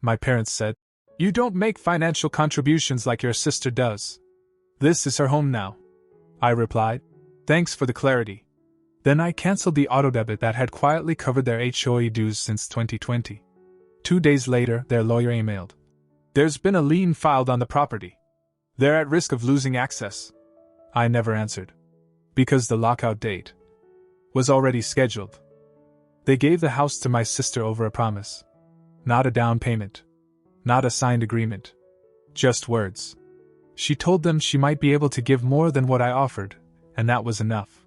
My parents said. You don't make financial contributions like your sister does. This is her home now. I replied. Thanks for the clarity. Then I cancelled the autodebit that had quietly covered their HOA dues since 2020. 2 days later, their lawyer emailed. There's been a lien filed on the property. They're at risk of losing access. I never answered. Because the lockout date was already scheduled. They gave the house to my sister over a promise. Not a down payment. Not a signed agreement. Just words. She told them she might be able to give more than what I offered, and that was enough.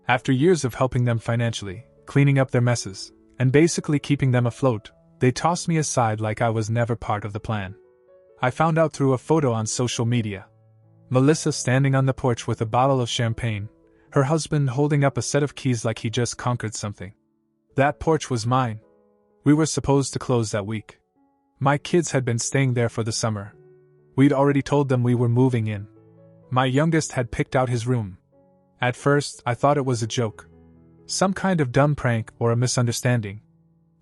After years of helping them financially, cleaning up their messes, and basically keeping them afloat, they tossed me aside like I was never part of the plan. I found out through a photo on social media. Melissa standing on the porch with a bottle of champagne, her husband holding up a set of keys like he just conquered something. That porch was mine. We were supposed to close that week. My kids had been staying there for the summer. We'd already told them we were moving in. My youngest had picked out his room. At first, I thought it was a joke. Some kind of dumb prank or a misunderstanding.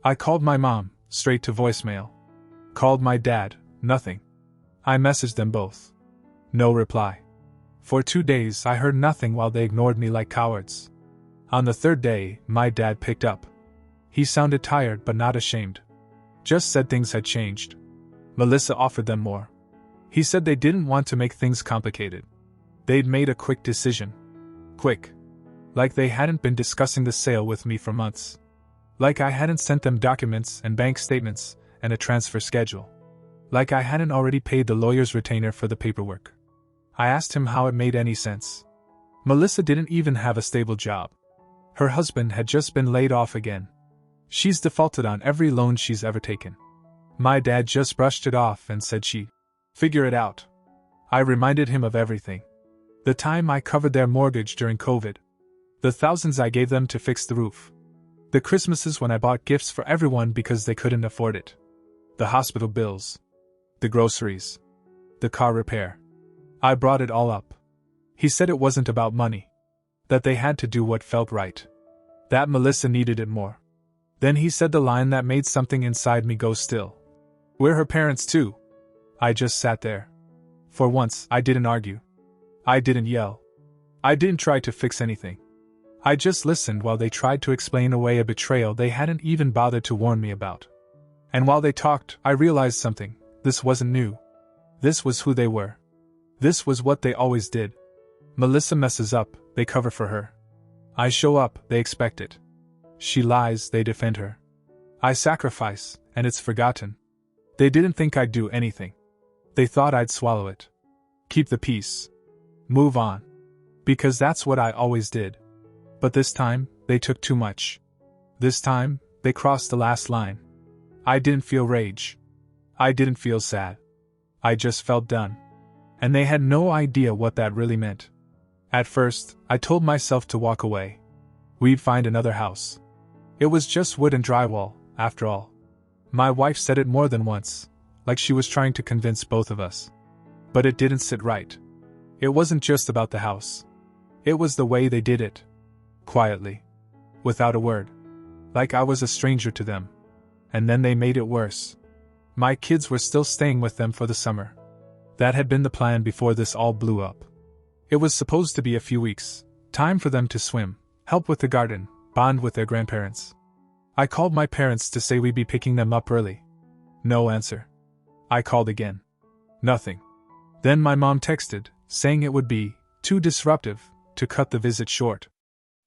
I called my mom, straight to voicemail. Called my dad, nothing. I messaged them both. No reply. For 2 days I heard nothing while they ignored me like cowards. On the third day, my dad picked up. He sounded tired but not ashamed. Just said things had changed. Melissa offered them more. He said they didn't want to make things complicated. They'd made a quick decision. Quick. Like they hadn't been discussing the sale with me for months. Like I hadn't sent them documents and bank statements and a transfer schedule. Like I hadn't already paid the lawyer's retainer for the paperwork. I asked him how it made any sense. Melissa didn't even have a stable job. Her husband had just been laid off again. She's defaulted on every loan she's ever taken. My dad just brushed it off and said she'd figure it out. I reminded him of everything. The time I covered their mortgage during COVID. The thousands I gave them to fix the roof. The Christmases when I bought gifts for everyone because they couldn't afford it. The hospital bills. The groceries. The car repair. I brought it all up. He said it wasn't about money. That they had to do what felt right. That Melissa needed it more. Then he said the line that made something inside me go still. We're her parents too. I just sat there. For once, I didn't argue. I didn't yell. I didn't try to fix anything. I just listened while they tried to explain away a betrayal they hadn't even bothered to warn me about. And while they talked, I realized something. This wasn't new. This was who they were. This was what they always did. Melissa messes up, they cover for her. I show up, they expect it. She lies, they defend her. I sacrifice, and it's forgotten. They didn't think I'd do anything. They thought I'd swallow it. Keep the peace. Move on. Because that's what I always did. But this time, they took too much. This time, they crossed the last line. I didn't feel rage. I didn't feel sad. I just felt done. And they had no idea what that really meant. At first, I told myself to walk away. We'd find another house. It was just wood and drywall, after all. My wife said it more than once, like she was trying to convince both of us. But it didn't sit right. It wasn't just about the house. It was the way they did it. Quietly. Without a word. Like I was a stranger to them. And then they made it worse. My kids were still staying with them for the summer. That had been the plan before this all blew up. It was supposed to be a few weeks, time for them to swim, help with the garden, bond with their grandparents. I called my parents to say we'd be picking them up early. No answer. I called again. Nothing. Then my mom texted, saying it would be too disruptive to cut the visit short.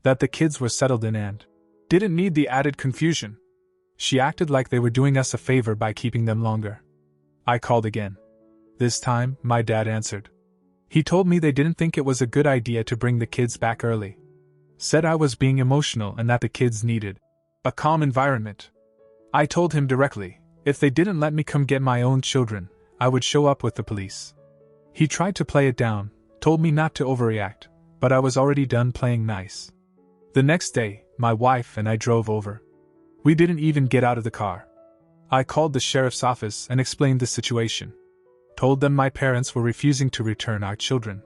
That the kids were settled in and didn't need the added confusion. She acted like they were doing us a favor by keeping them longer. I called again. This time, my dad answered. He told me they didn't think it was a good idea to bring the kids back early. Said I was being emotional and that the kids needed a calm environment. I told him directly, if they didn't let me come get my own children, I would show up with the police. He tried to play it down, told me not to overreact, but I was already done playing nice. The next day, my wife and I drove over. We didn't even get out of the car. I called the sheriff's office and explained the situation. Told them my parents were refusing to return our children.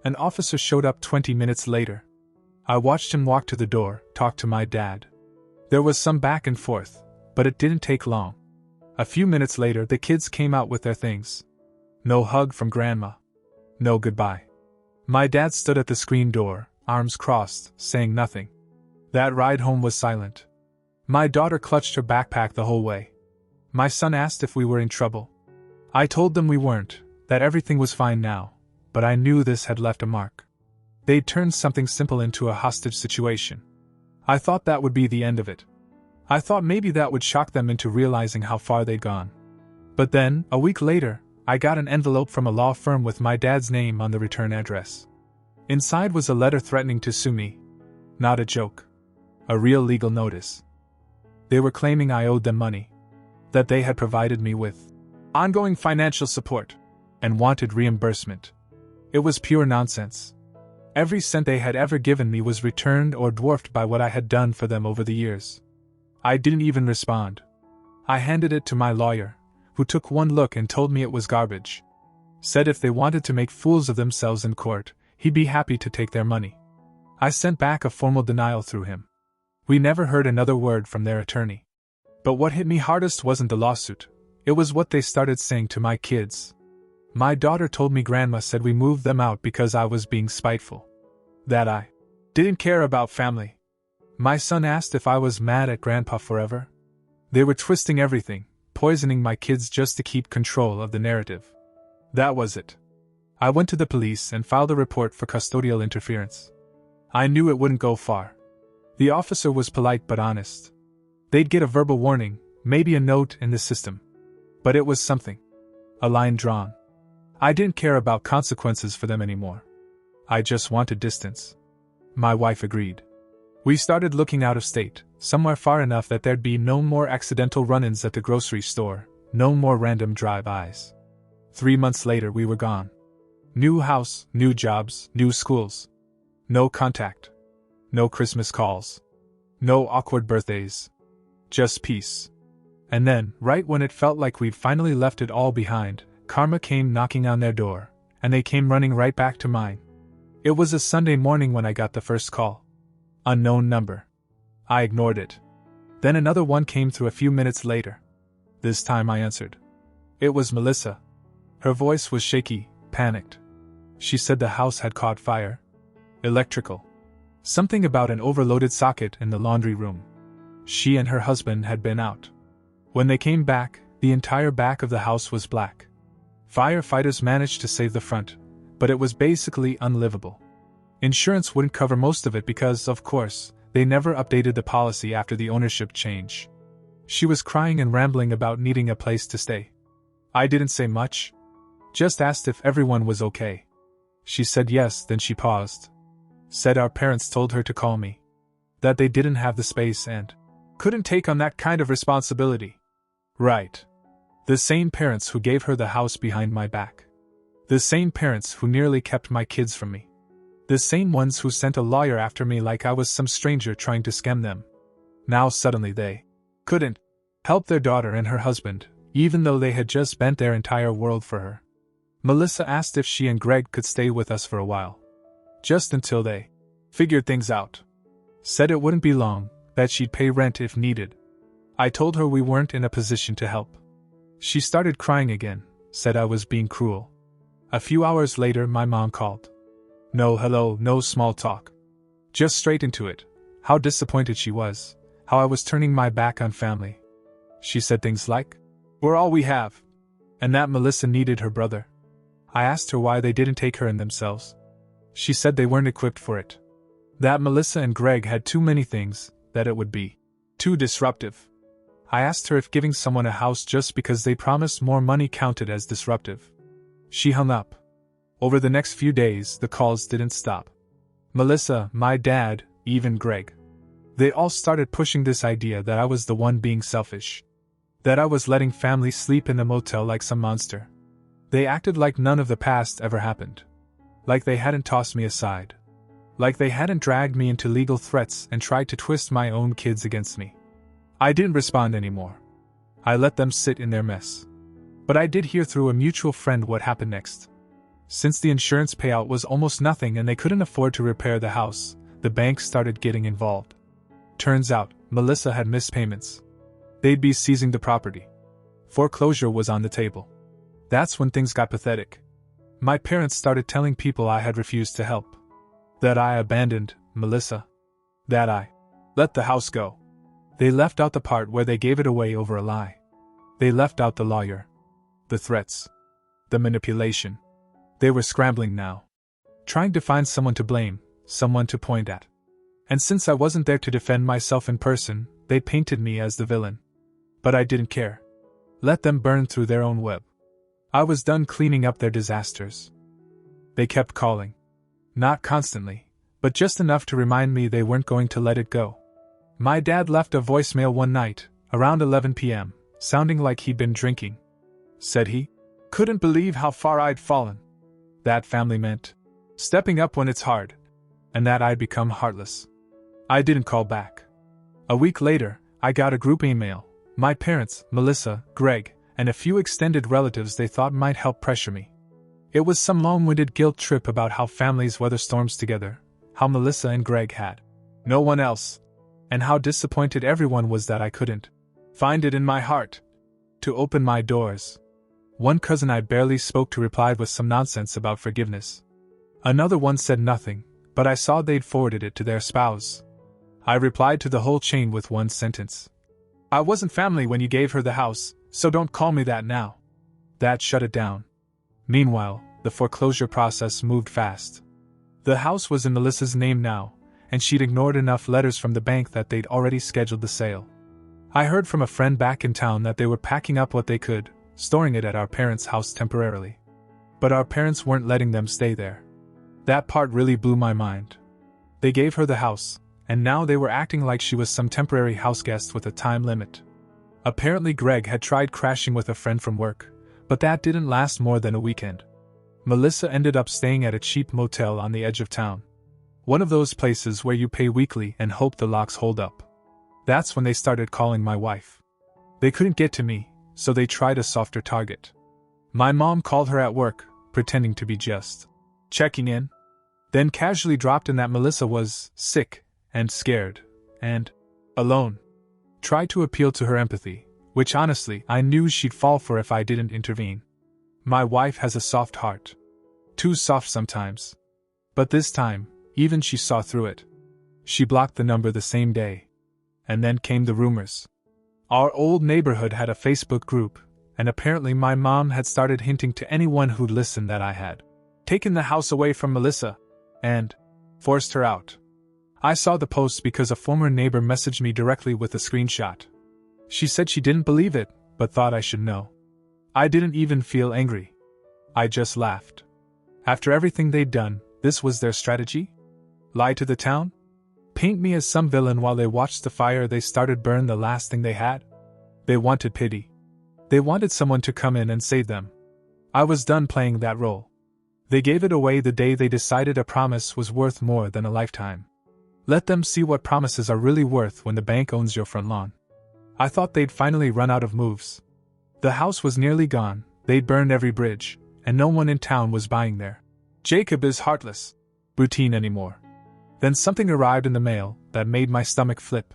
An officer showed up 20 minutes later. I watched him walk to the door, talk to my dad. There was some back and forth, but it didn't take long. A few minutes later, the kids came out with their things. No hug from Grandma. No goodbye. My dad stood at the screen door, arms crossed, saying nothing. That ride home was silent. My daughter clutched her backpack the whole way. My son asked if we were in trouble. I told them we weren't, that everything was fine now, but I knew this had left a mark. They'd turned something simple into a hostage situation. I thought that would be the end of it. I thought maybe that would shock them into realizing how far they'd gone. But then, a week later, I got an envelope from a law firm with my dad's name on the return address. Inside was a letter threatening to sue me. Not a joke. A real legal notice. They were claiming I owed them money. That they had provided me with ongoing financial support and wanted reimbursement. It was pure nonsense. Every cent they had ever given me was returned or dwarfed by what I had done for them over the years. I didn't even respond. I handed it to my lawyer, who took one look and told me it was garbage. Said if they wanted to make fools of themselves in court, he'd be happy to take their money. I sent back a formal denial through him. We never heard another word from their attorney. But what hit me hardest wasn't the lawsuit. It was what they started saying to my kids. My daughter told me Grandma said we moved them out because I was being spiteful. That I didn't care about family. My son asked if I was mad at Grandpa forever. They were twisting everything, poisoning my kids just to keep control of the narrative. That was it. I went to the police and filed a report for custodial interference. I knew it wouldn't go far. The officer was polite but honest. They'd get a verbal warning, maybe a note in the system. But it was something. A line drawn. I didn't care about consequences for them anymore. I just wanted distance. My wife agreed. We started looking out of state, somewhere far enough that there'd be no more accidental run-ins at the grocery store, no more random drive-bys. 3 months later we were gone. New house, new jobs, new schools. No contact. No Christmas calls. No awkward birthdays. Just peace. And then, right when it felt like we'd finally left it all behind, karma came knocking on their door, and they came running right back to mine. It was a Sunday morning when I got the first call. Unknown number. I ignored it. Then another one came through a few minutes later. This time I answered. It was Melissa. Her voice was shaky, panicked. She said the house had caught fire. Electrical. Something about an overloaded socket in the laundry room. She and her husband had been out. When they came back, the entire back of the house was black. Firefighters managed to save the front, but it was basically unlivable. Insurance wouldn't cover most of it because, of course, they never updated the policy after the ownership change. She was crying and rambling about needing a place to stay. I didn't say much. Just asked if everyone was okay. She said yes, then she paused. Said our parents told her to call me. That they didn't have the space and couldn't take on that kind of responsibility. Right. The same parents who gave her the house behind my back. The same parents who nearly kept my kids from me. The same ones who sent a lawyer after me like I was some stranger trying to scam them. Now suddenly they couldn't help their daughter and her husband, even though they had just bent their entire world for her. Melissa asked if she and Greg could stay with us for a while. Just until they figured things out. Said it wouldn't be long, that she'd pay rent if needed. I told her we weren't in a position to help. She started crying again, said I was being cruel. A few hours later my mom called. No hello, no small talk. Just straight into it. How disappointed she was, how I was turning my back on family. She said things like, "We're all we have," and that Melissa needed her brother. I asked her why they didn't take her in themselves. She said they weren't equipped for it. That Melissa and Greg had too many things, that it would be too disruptive. I asked her if giving someone a house just because they promised more money counted as disruptive. She hung up. Over the next few days, the calls didn't stop. Melissa, my dad, even Greg. They all started pushing this idea that I was the one being selfish. That I was letting family sleep in the motel like some monster. They acted like none of the past ever happened. Like they hadn't tossed me aside. Like they hadn't dragged me into legal threats and tried to twist my own kids against me. I didn't respond anymore. I let them sit in their mess. But I did hear through a mutual friend what happened next. Since the insurance payout was almost nothing and they couldn't afford to repair the house, the bank started getting involved. Turns out, Melissa had missed payments. They'd be seizing the property. Foreclosure was on the table. That's when things got pathetic. My parents started telling people I had refused to help. That I abandoned Melissa. That I let the house go. They left out the part where they gave it away over a lie. They left out the lawyer. The threats. The manipulation. They were scrambling now. Trying to find someone to blame, someone to point at. And since I wasn't there to defend myself in person, they painted me as the villain. But I didn't care. Let them burn through their own web. I was done cleaning up their disasters. They kept calling. Not constantly, but just enough to remind me they weren't going to let it go. My dad left a voicemail one night, around 11 p.m., sounding like he'd been drinking. Said he couldn't believe how far I'd fallen. That family meant stepping up when it's hard, and that I'd become heartless. I didn't call back. A week later, I got a group email. My parents, Melissa, Greg, and a few extended relatives they thought might help pressure me. It was some long-winded guilt trip about how families weather storms together, how Melissa and Greg had no one else, and how disappointed everyone was that I couldn't find it in my heart to open my doors. One cousin I barely spoke to replied with some nonsense about forgiveness. Another one said nothing, but I saw they'd forwarded it to their spouse. I replied to the whole chain with one sentence. I wasn't family when you gave her the house, so don't call me that now. That shut it down. Meanwhile, the foreclosure process moved fast. The house was in Melissa's name now, and she'd ignored enough letters from the bank that they'd already scheduled the sale. I heard from a friend back in town that they were packing up what they could, storing it at our parents' house temporarily. But our parents weren't letting them stay there. That part really blew my mind. They gave her the house, and now they were acting like she was some temporary houseguest with a time limit. Apparently Greg had tried crashing with a friend from work, but that didn't last more than a weekend. Melissa ended up staying at a cheap motel on the edge of town. One of those places where you pay weekly and hope the locks hold up. That's when they started calling my wife. They couldn't get to me, so they tried a softer target. My mom called her at work, pretending to be just checking in, then casually dropped in that Melissa was sick, and scared, and alone. Tried to appeal to her empathy, which honestly I knew she'd fall for if I didn't intervene. My wife has a soft heart. Too soft sometimes. But this time, even she saw through it. She blocked the number the same day. And then came the rumors. Our old neighborhood had a Facebook group, and apparently my mom had started hinting to anyone who'd listen that I had taken the house away from Melissa, and forced her out. I saw the post because a former neighbor messaged me directly with a screenshot. She said she didn't believe it, but thought I should know. I didn't even feel angry. I just laughed. After everything they'd done, this was their strategy? Lie to the town? Paint me as some villain while they watched the fire they started burn the last thing they had? They wanted pity. They wanted someone to come in and save them. I was done playing that role. They gave it away the day they decided a promise was worth more than a lifetime. Let them see what promises are really worth when the bank owns your front lawn. I thought they'd finally run out of moves. The house was nearly gone, they'd burned every bridge, and no one in town was buying there. Jacob is heartless. Routine anymore. Then something arrived in the mail that made my stomach flip.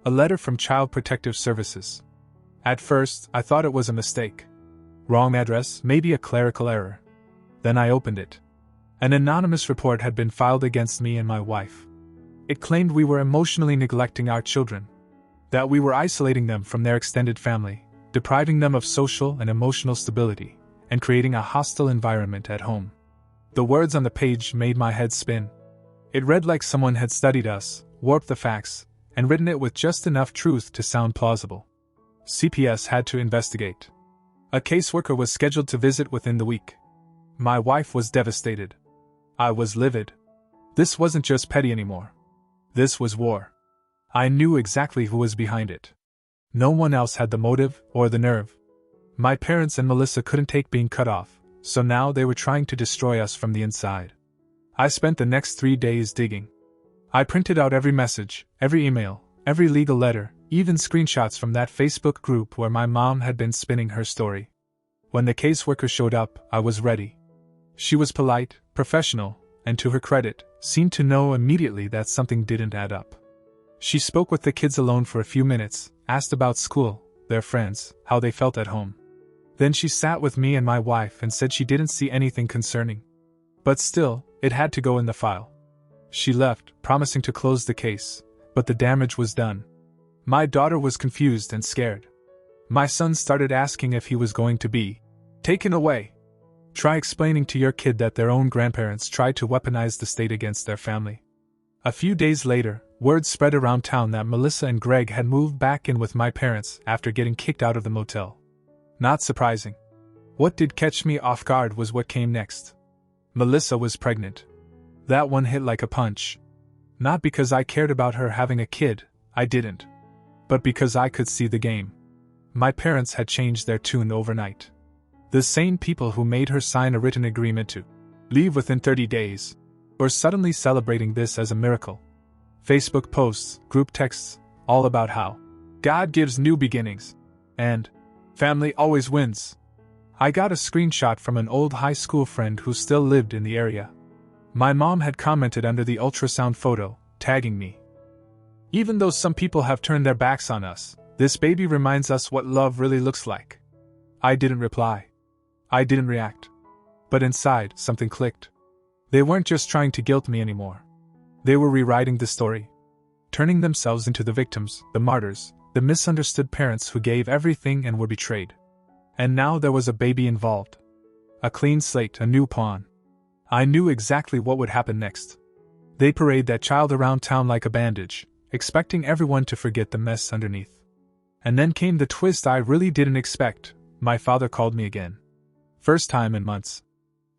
A letter from Child Protective Services. At first, I thought it was a mistake. Wrong address, maybe a clerical error. Then I opened it. An anonymous report had been filed against me and my wife. It claimed we were emotionally neglecting our children. That we were isolating them from their extended family, depriving them of social and emotional stability, and creating a hostile environment at home. The words on the page made my head spin. It read like someone had studied us, warped the facts, and written it with just enough truth to sound plausible. CPS had to investigate. A caseworker was scheduled to visit within the week. My wife was devastated. I was livid. This wasn't just petty anymore. This was war. I knew exactly who was behind it. No one else had the motive or the nerve. My parents and Melissa couldn't take being cut off, so now they were trying to destroy us from the inside. I spent the next 3 days digging. I printed out every message, every email, every legal letter, even screenshots from that Facebook group where my mom had been spinning her story. When the caseworker showed up, I was ready. She was polite, professional, and to her credit, seemed to know immediately that something didn't add up. She spoke with the kids alone for a few minutes, asked about school, their friends, how they felt at home. Then she sat with me and my wife and said she didn't see anything concerning. But still, it had to go in the file. She left, promising to close the case, but the damage was done. My daughter was confused and scared. My son started asking if he was going to be taken away. Try explaining to your kid that their own grandparents tried to weaponize the state against their family. A few days later, word spread around town that Melissa and Greg had moved back in with my parents after getting kicked out of the motel. Not surprising. What did catch me off guard was what came next. Melissa was pregnant. That one hit like a punch. Not because I cared about her having a kid, I didn't. But because I could see the game. My parents had changed their tune overnight. The same people who made her sign a written agreement to leave within 30 days were suddenly celebrating this as a miracle. Facebook posts, group texts, all about how God gives new beginnings and family always wins. I got a screenshot from an old high school friend who still lived in the area. My mom had commented under the ultrasound photo, tagging me. Even though some people have turned their backs on us, this baby reminds us what love really looks like. I didn't reply. I didn't react. But inside, something clicked. They weren't just trying to guilt me anymore. They were rewriting the story. Turning themselves into the victims, the martyrs, the misunderstood parents who gave everything and were betrayed. And now there was a baby involved. A clean slate, a new pawn. I knew exactly what would happen next. They parade that child around town like a bandage, expecting everyone to forget the mess underneath. And then came the twist I really didn't expect. My father called me again. First time in months.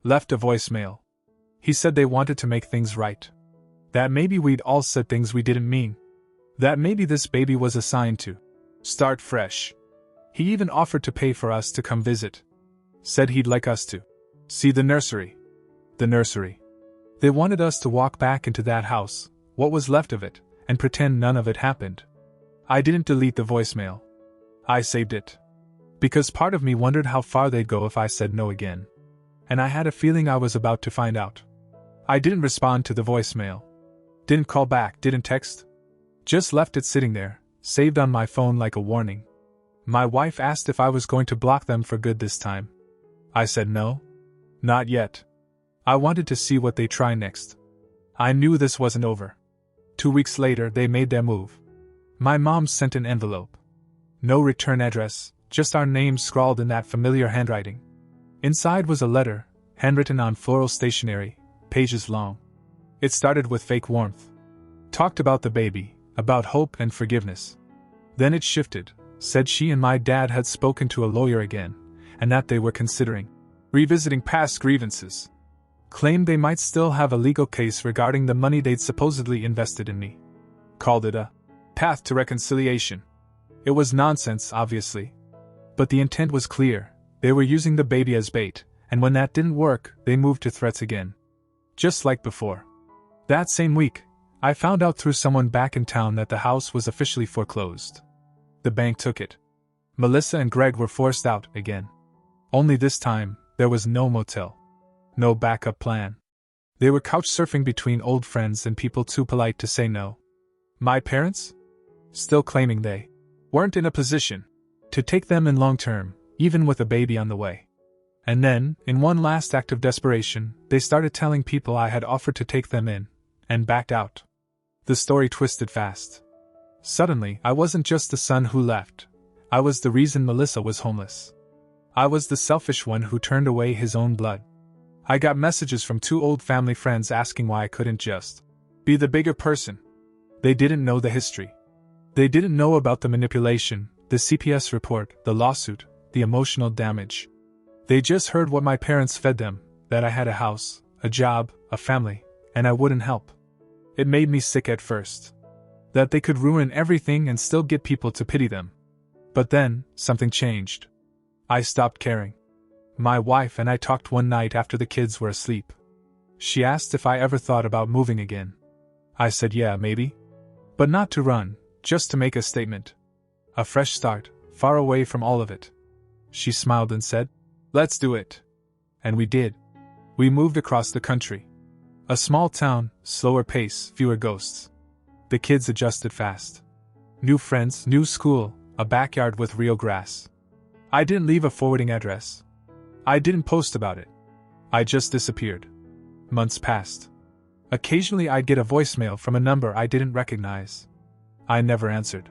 Left a voicemail. He said they wanted to make things right. That maybe we'd all said things we didn't mean. That maybe this baby was assigned to start fresh. He even offered to pay for us to come visit. Said he'd like us to see the nursery. The nursery. They wanted us to walk back into that house, what was left of it, and pretend none of it happened. I didn't delete the voicemail. I saved it. Because part of me wondered how far they'd go if I said no again. And I had a feeling I was about to find out. I didn't respond to the voicemail. Didn't call back, didn't text. Just left it sitting there, saved on my phone like a warning. My wife asked if I was going to block them for good this time. I said no. Not yet. I wanted to see what they try next. I knew this wasn't over. 2 weeks later, they made their move. My mom sent an envelope. No return address, just our names scrawled in that familiar handwriting. Inside was a letter, handwritten on floral stationery, pages long. It started with fake warmth. Talked about the baby, about hope and forgiveness. Then it shifted, said she and my dad had spoken to a lawyer again, and that they were considering revisiting past grievances. Claimed they might still have a legal case regarding the money they'd supposedly invested in me. Called it a path to reconciliation. It was nonsense, obviously. But the intent was clear. They were using the baby as bait, and when that didn't work, they moved to threats again. Just like before. That same week, I found out through someone back in town that the house was officially foreclosed. The bank took it. Melissa and Greg were forced out again. Only this time, there was no motel. No backup plan. They were couch surfing between old friends and people too polite to say no. My parents? Still claiming they weren't in a position to take them in long term, even with a baby on the way. And then, in one last act of desperation, they started telling people I had offered to take them in, and backed out. The story twisted fast. Suddenly, I wasn't just the son who left. I was the reason Melissa was homeless. I was the selfish one who turned away his own blood. I got messages from 2 old family friends asking why I couldn't just be the bigger person. They didn't know the history. They didn't know about the manipulation, the CPS report, the lawsuit, the emotional damage. They just heard what my parents fed them, that I had a house, a job, a family, and I wouldn't help. It made me sick at first. That they could ruin everything and still get people to pity them. But then, something changed. I stopped caring. My wife and I talked one night after the kids were asleep. She asked if I ever thought about moving again. I said yeah, maybe. But not to run, just to make a statement. A fresh start, far away from all of it. She smiled and said, "Let's do it." And we did. We moved across the country. A small town, slower pace, fewer ghosts. The kids adjusted fast. New friends, new school, a backyard with real grass. I didn't leave a forwarding address. I didn't post about it. I just disappeared. Months passed. Occasionally I'd get a voicemail from a number I didn't recognize. I never answered.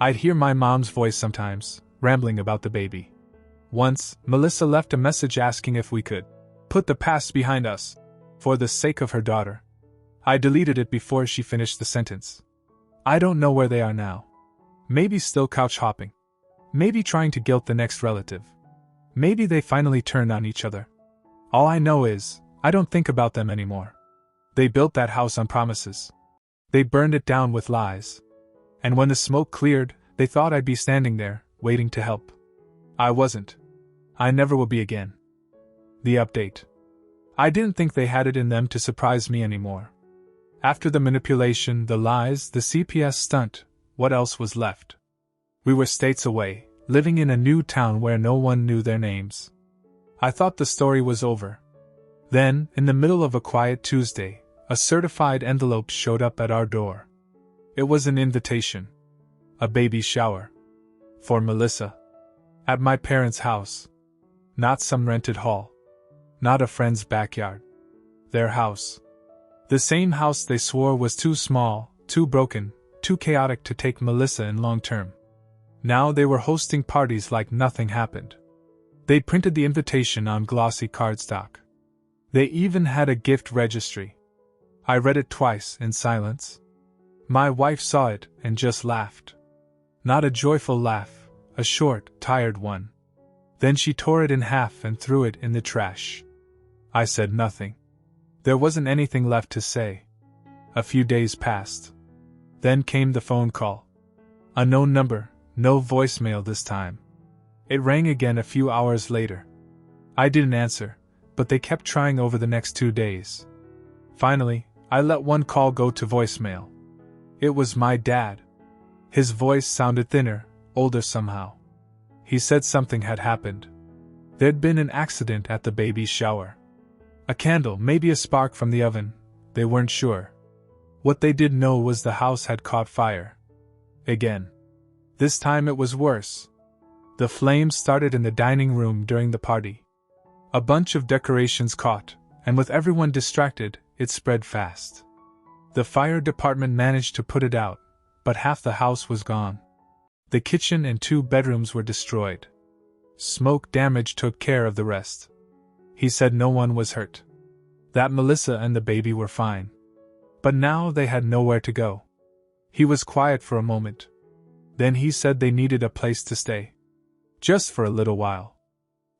I'd hear my mom's voice sometimes, rambling about the baby. Once, Melissa left a message asking if we could put the past behind us, for the sake of her daughter. I deleted it before she finished the sentence. I don't know where they are now. Maybe still couch hopping. Maybe trying to guilt the next relative. Maybe they finally turned on each other. All I know is, I don't think about them anymore. They built that house on promises. They burned it down with lies. And when the smoke cleared, they thought I'd be standing there, waiting to help. I wasn't. I never will be again. The update. I didn't think they had it in them to surprise me anymore. After the manipulation, the lies, the CPS stunt, what else was left? We were states away, living in a new town where no one knew their names. I thought the story was over. Then, in the middle of a quiet Tuesday, a certified envelope showed up at our door. It was an invitation. A baby shower. For Melissa. At my parents' house. Not some rented hall. Not a friend's backyard. Their house. The same house they swore was too small, too broken, too chaotic to take Melissa in long term. Now they were hosting parties like nothing happened. They printed the invitation on glossy cardstock. They even had a gift registry. I read it twice in silence. My wife saw it and just laughed. Not a joyful laugh, a short, tired one. Then she tore it in half and threw it in the trash. I said nothing. There wasn't anything left to say. A few days passed. Then came the phone call. A known number, no voicemail this time. It rang again a few hours later. I didn't answer, but they kept trying over the next 2 days. Finally, I let one call go to voicemail. It was my dad. His voice sounded thinner, older somehow. He said something had happened. There'd been an accident at the baby's shower. A candle, maybe a spark from the oven, they weren't sure. What they did know was the house had caught fire. Again. This time it was worse. The flames started in the dining room during the party. A bunch of decorations caught, and with everyone distracted, it spread fast. The fire department managed to put it out, but half the house was gone. The kitchen and 2 bedrooms were destroyed. Smoke damage took care of the rest. He said no one was hurt. That Melissa and the baby were fine. But now they had nowhere to go. He was quiet for a moment. Then he said they needed a place to stay. Just for a little while.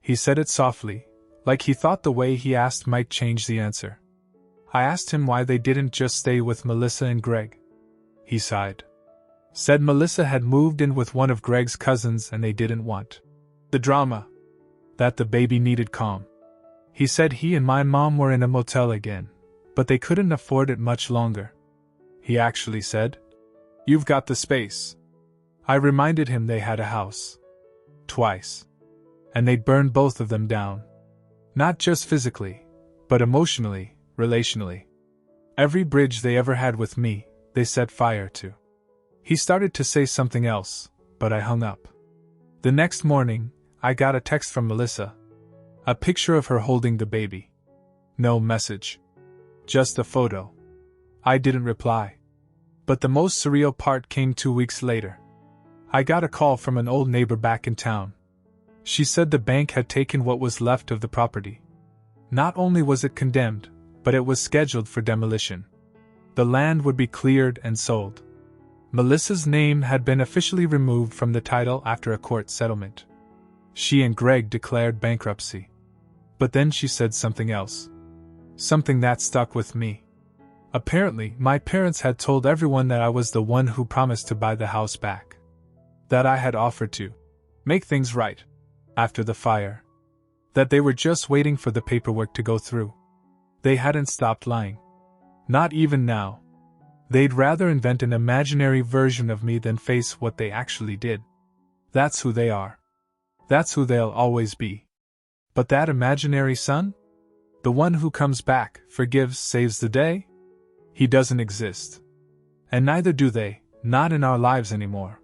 He said it softly, like he thought the way he asked might change the answer. I asked him why they didn't just stay with Melissa and Greg. He sighed. Said Melissa had moved in with one of Greg's cousins and they didn't want the drama. That the baby needed calm. He said he and my mom were in a motel again, but they couldn't afford it much longer. He actually said, "You've got the space." I reminded him they had a house. Twice. And they'd burned both of them down. Not just physically, but emotionally, relationally. Every bridge they ever had with me, they set fire to. He started to say something else, but I hung up. The next morning, I got a text from Melissa. A picture of her holding the baby. No message. Just a photo. I didn't reply. But the most surreal part came 2 weeks later. I got a call from an old neighbor back in town. She said the bank had taken what was left of the property. Not only was it condemned, but it was scheduled for demolition. The land would be cleared and sold. Melissa's name had been officially removed from the title after a court settlement. She and Greg declared bankruptcy. But then she said something else. Something that stuck with me. Apparently, my parents had told everyone that I was the one who promised to buy the house back. That I had offered to make things right after the fire. That they were just waiting for the paperwork to go through. They hadn't stopped lying. Not even now. They'd rather invent an imaginary version of me than face what they actually did. That's who they are. That's who they'll always be. But that imaginary son? The one who comes back, forgives, saves the day? He doesn't exist. And neither do they, not in our lives anymore.